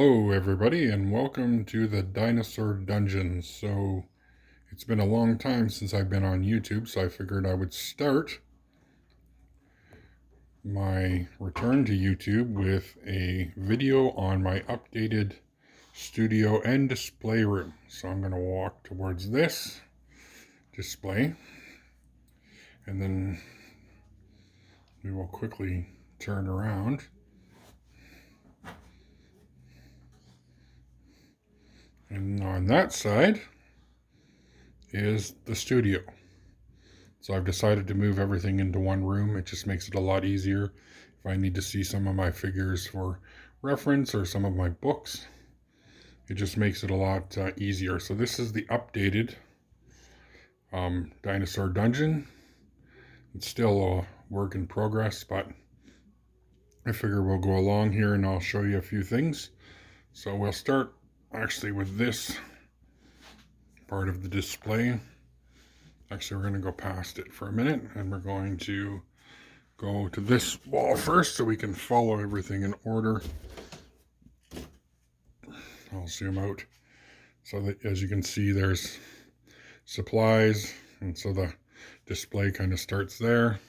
Hello everybody and welcome to the Dinosaur Dungeon. So it's been a long time since I've been on YouTube, so I figured I would start my return to YouTube with a video on my updated studio and display room. So I'm going to walk towards this display and then we will quickly turn around. And on that side is the studio. So I've decided to move everything into one room. It just makes it a lot easier if I need to see some of my figures for reference or some of my books. It just makes it a lot easier. So this is the updated Dinosaur Dungeon. It's still a work in progress, but I figure we'll go along here and I'll show you a few things. So we'll start actually with this part of the display. Actually, we're going to go past it for a minute and we're going to go to this wall first so we can follow everything in order. I'll zoom out so that, as you can see, there's supplies, and so the display kind of starts there.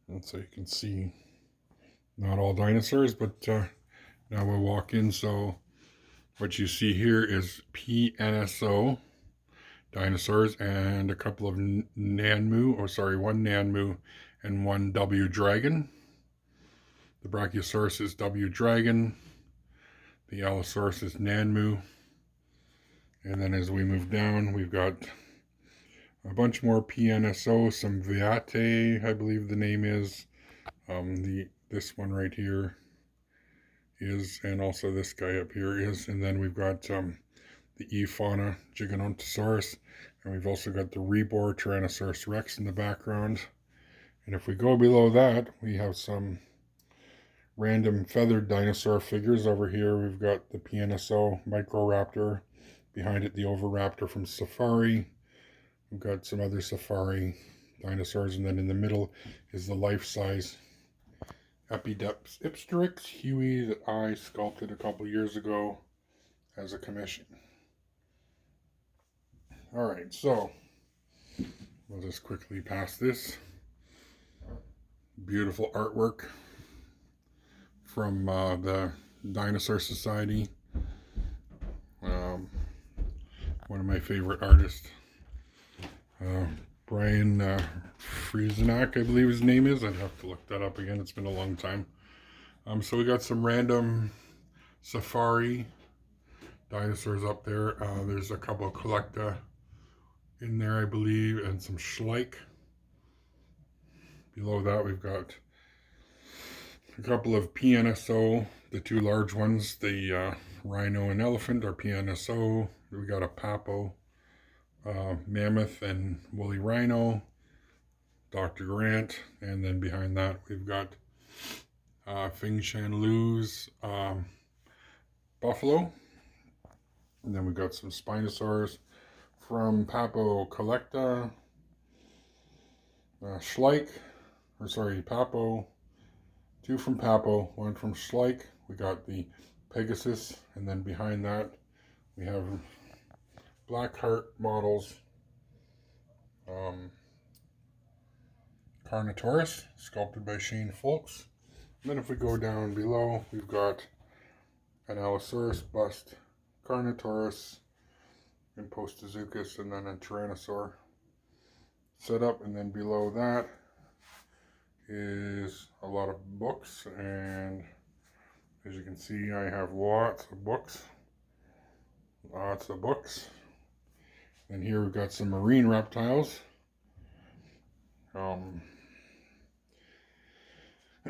And so you can see not all dinosaurs, but now we'll walk in. So what you see here is PNSO dinosaurs and a couple of one Nanmu and one W dragon. The Brachiosaurus is W dragon, the Allosaurus is Nanmu, and then as we move down, we've got a bunch more PNSO, some Viate, I believe the name is. This one right here is, and also this guy up here is, and then we've got the E-fauna Gigantosauros, and we've also got the Rebor Tyrannosaurus Rex in the background. And if we go below that, we have some random feathered dinosaur figures. Over here we've got the PNSO Microraptor, behind it the Oviraptor from Safari. We've got some other Safari dinosaurs, and then in the middle is the life-size Epidepsis Huey that I sculpted a couple years ago as a commission. Alright, so we'll just quickly pass this. Beautiful artwork from the Dinosaur Society. One of my favorite artists. Brian Friesenack, I believe his name is. I'd have to look that up again. It's been a long time. So we got some random Safari dinosaurs up there. There's a couple of Collecta in there, I believe, and some Schleich. Below that, we've got a couple of PNSO, the two large ones, the Rhino and Elephant are PNSO. We got a Papo, Mammoth and Woolly Rhino, Dr. Grant, and then behind that we've got Fing Shan Lu's Buffalo, and then we've got some Spinosaurs from Papo Collecta, Papo, two from Papo, one from Schleich. We got the Pegasus, and then behind that we have Blackheart models, Carnotaurus, sculpted by Shane Folks. And then if we go down below, we've got an Allosaurus bust, Carnotaurus, and Postozuchus, and then a Tyrannosaur set up. And then below that is a lot of books, and as you can see, I have lots of books. And here we've got some marine reptiles.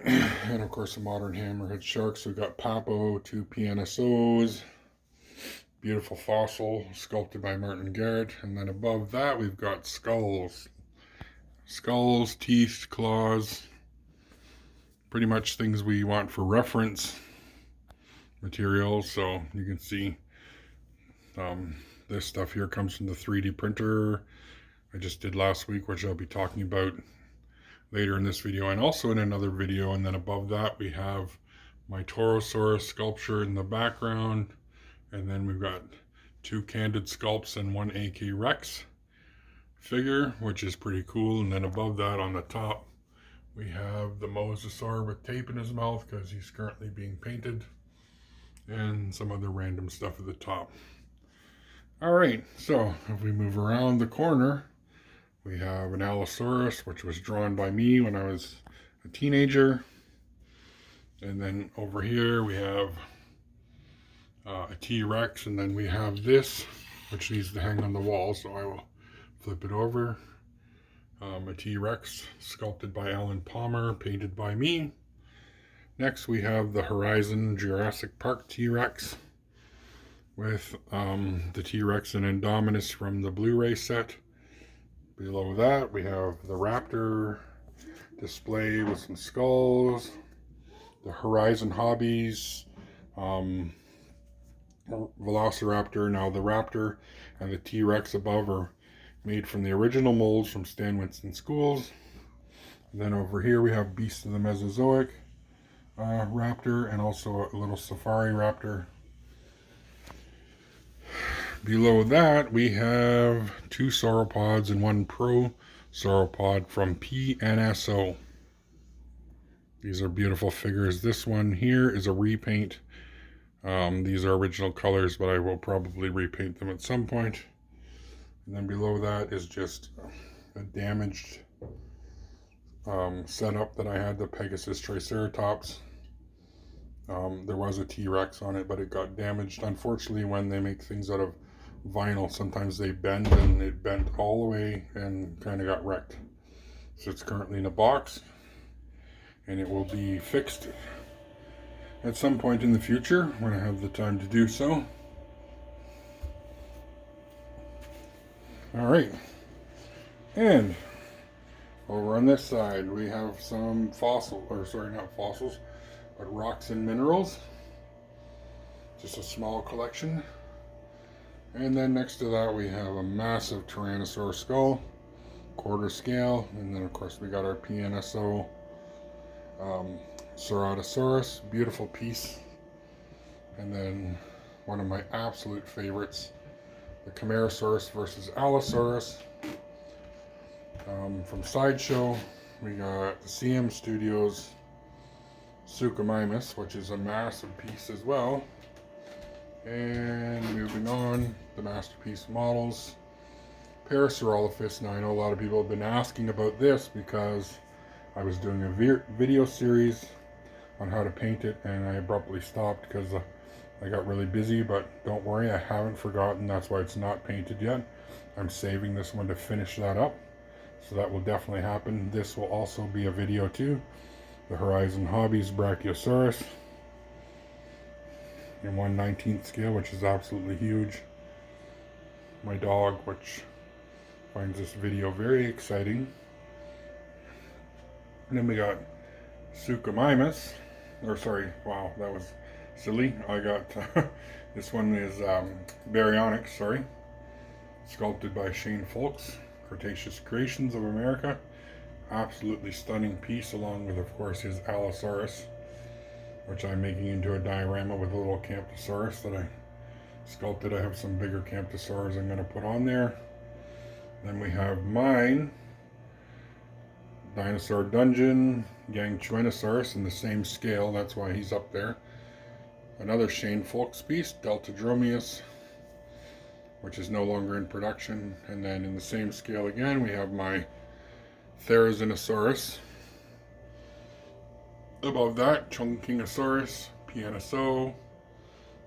And of course, the modern hammerhead sharks. We've got Papo, two PNSOs, beautiful fossil sculpted by Martin Garrett. And then above that, we've got skulls, teeth, claws, pretty much things we want for reference material. So you can see this stuff here comes from the 3D printer I just did last week, which I'll be talking about later in this video and also in another video. And then above that we have my Torosaurus sculpture in the background, and then we've got 2 candid sculpts and 1 AK Rex figure, which is pretty cool. And then above that on the top we have the Mosasaur with tape in his mouth because he's currently being painted, and some other random stuff at the top. Alright, so if we move around the corner, we have an Allosaurus, which was drawn by me when I was a teenager. And then over here we have a T-Rex, and then we have this, which needs to hang on the wall, so I will flip it over. A T-Rex sculpted by Alan Palmer, painted by me. Next we have the Horizon Jurassic Park T-Rex with the T-Rex and Indominus from the Blu-ray set. Below that we have the Raptor display with some skulls. The Horizon Hobbies Velociraptor. Now the Raptor and the T-Rex above are made from the original molds from Stan Winston Schools. And then over here we have Beast of the Mesozoic Raptor, and also a little Safari Raptor. Below that we have 2 sauropods and 1 pro sauropod from PNSO. These are beautiful figures. This one here is a repaint. These are original colors, but I will probably repaint them at some point. And then below that is just a damaged setup that I had, the Pegasus Triceratops. There was a T-Rex on it, but it got damaged. Unfortunately, when they make things out of vinyl, sometimes they bend, and it bent all the way and kind of got wrecked. So it's currently in a box, and it will be fixed at some point in the future when I have the time to do so. Alright, and over on this side we have some not fossils, but rocks and minerals. Just a small collection. And then next to that we have a massive Tyrannosaur skull, quarter scale, and then of course we got our PNSO Ceratosaurus, beautiful piece. And then one of my absolute favorites, the Camarasaurus versus Allosaurus. From Sideshow, we got the CM Studios Suchomimus, which is a massive piece as well. And moving on, the Masterpiece Models Parasaurolophus. Now I know a lot of people have been asking about this because I was doing a video series on how to paint it, and I abruptly stopped because I got really busy. But don't worry, I haven't forgotten. That's why it's not painted yet. I'm saving this one to finish that up, so that will definitely happen. This will also be a video too. The Horizon Hobbies Brachiosaurus in 1/19th scale, which is absolutely huge. My dog, which finds this video very exciting. And then we got Suchomimus, or sorry, wow, that was silly. I got, this one is Baryonyx, sorry, sculpted by Shane Folks, Cretaceous Creations of America. Absolutely stunning piece, along with, of course, his Allosaurus, which I'm making into a diorama with a little Camptosaurus that I sculpted. I have some bigger Camptosaurs I'm going to put on there. Then we have mine, Dinosaur Dungeon, Ganchuenosaurus in the same scale, that's why he's up there. Another Shane Folks piece, Deltadromeus, which is no longer in production. And then in the same scale again, we have my Therizinosaurus. Above that, Chungkingosaurus, PNSO,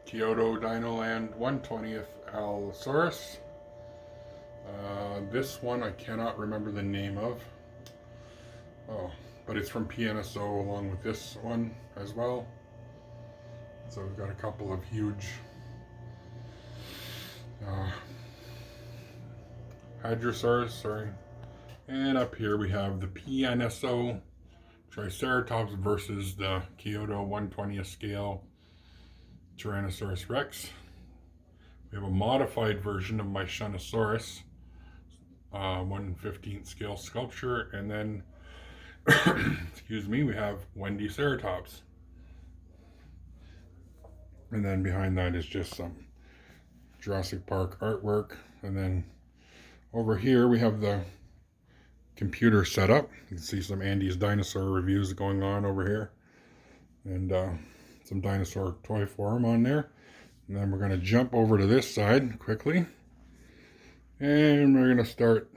Kyoto Dinoland 1/20th Allosaurus. This one I cannot remember the name of. Oh, but it's from PNSO along with this one as well. So we've got a couple of huge Hadrosaurus, sorry. And up here we have the PNSO Triceratops versus the Kyoto 1/20th scale Tyrannosaurus Rex. We have a modified version of my Shunosaurus 1/15th scale sculpture, and then excuse me, we have Wendy Ceratops. And then behind that is just some Jurassic Park artwork. And then over here we have the computer setup. You can see some Andy's dinosaur reviews going on over here. And some dinosaur toy form on there. And then we're going to jump over to this side quickly. And we're going to start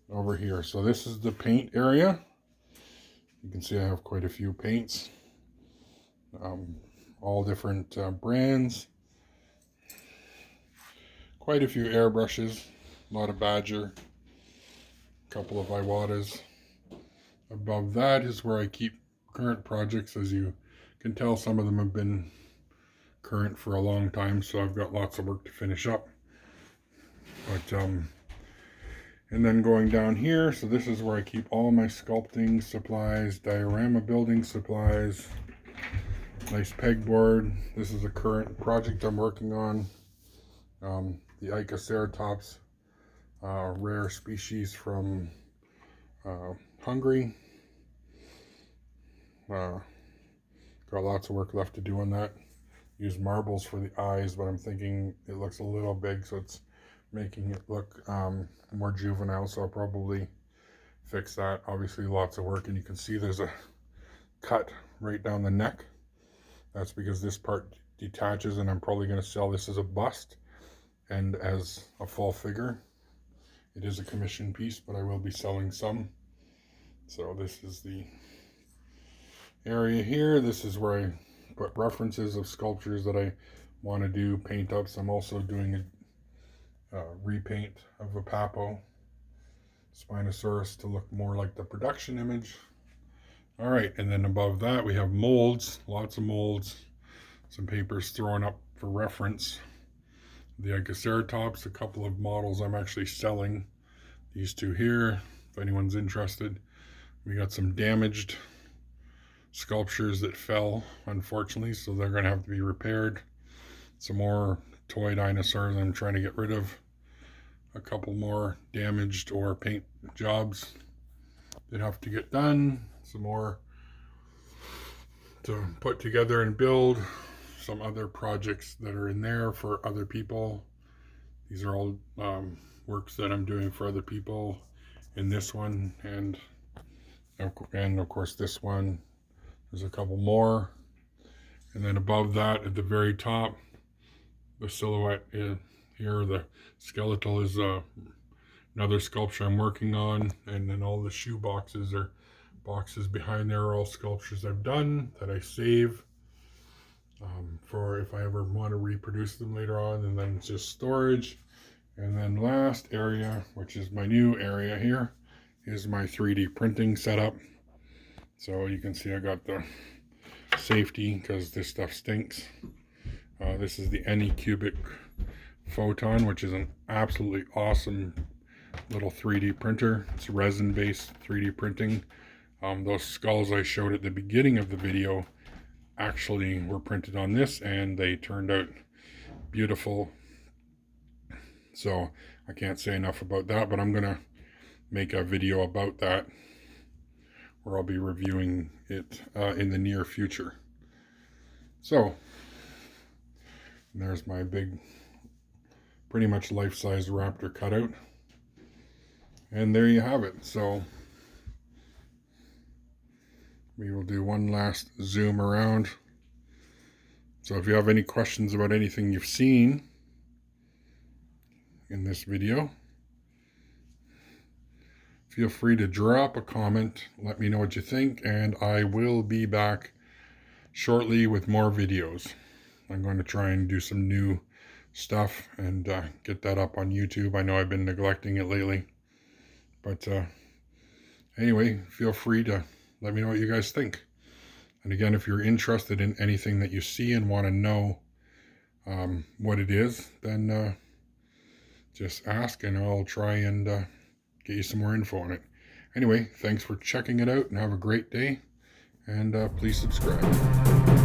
over here. So this is the paint area. You can see I have quite a few paints. All different brands. Quite a few airbrushes. A lot of Badger. A couple of Iwatas. Above that is where I keep current projects. As you can tell, some of them have been current for a long time, so I've got lots of work to finish up. But and then going down here, so this is where I keep all my sculpting supplies, diorama building supplies, nice pegboard. This is a current project I'm working on. The Icoceratops, rare species from Hungary. Got lots of work left to do on that. Use marbles for the eyes, but I'm thinking it looks a little big, so it's making it look more juvenile, so I'll probably fix that. Obviously lots of work, and you can see there's a cut right down the neck. That's because this part detaches, and I'm probably going to sell this as a bust and as a full figure. It is a commission piece, but I will be selling some. So this is the area here. This is where I put references of sculptures that I want to do paint ups. I'm also doing a repaint of a Papo Spinosaurus to look more like the production image. All right, and then above that we have molds, lots of molds, some papers thrown up for reference. The Icoceratops, a couple of models I'm actually selling. These two here, if anyone's interested. We got some damaged sculptures that fell, unfortunately, so they're going to have to be repaired. Some more toy dinosaurs I'm trying to get rid of. A couple more damaged or paint jobs that have to get done. Some more to put together and build. Some other projects that are in there for other people. These are all works that I'm doing for other people in this one, and of course this one. There's a couple more, and then above that at the very top, the silhouette is here. The skeletal is another sculpture I'm working on, and then all the shoe boxes or boxes behind there are all sculptures I've done that I save for if I ever want to reproduce them later on, and then it's just storage. And then last area, which is my new area here, is my 3D printing setup. So you can see I got the safety because this stuff stinks. This is the Anycubic Photon, which is an absolutely awesome little 3D printer. It's resin-based 3D printing. Those skulls I showed at the beginning of the video actually were printed on this, and they turned out beautiful. So I can't say enough about that, but I'm gonna make a video about that where I'll be reviewing it in the near future. So there's my big, pretty much life-size raptor cutout, and there you have it. So we will do one last zoom around. So if you have any questions about anything you've seen in this video, feel free to drop a comment. Let me know what you think, and I will be back shortly with more videos. I'm going to try and do some new stuff and get that up on YouTube. I know I've been neglecting it lately, but anyway, feel free to let me know what you guys think. And again, if you're interested in anything that you see and want to know what it is, then just ask and I'll try and get you some more info on it. Anyway, thanks for checking it out and have a great day, and please subscribe.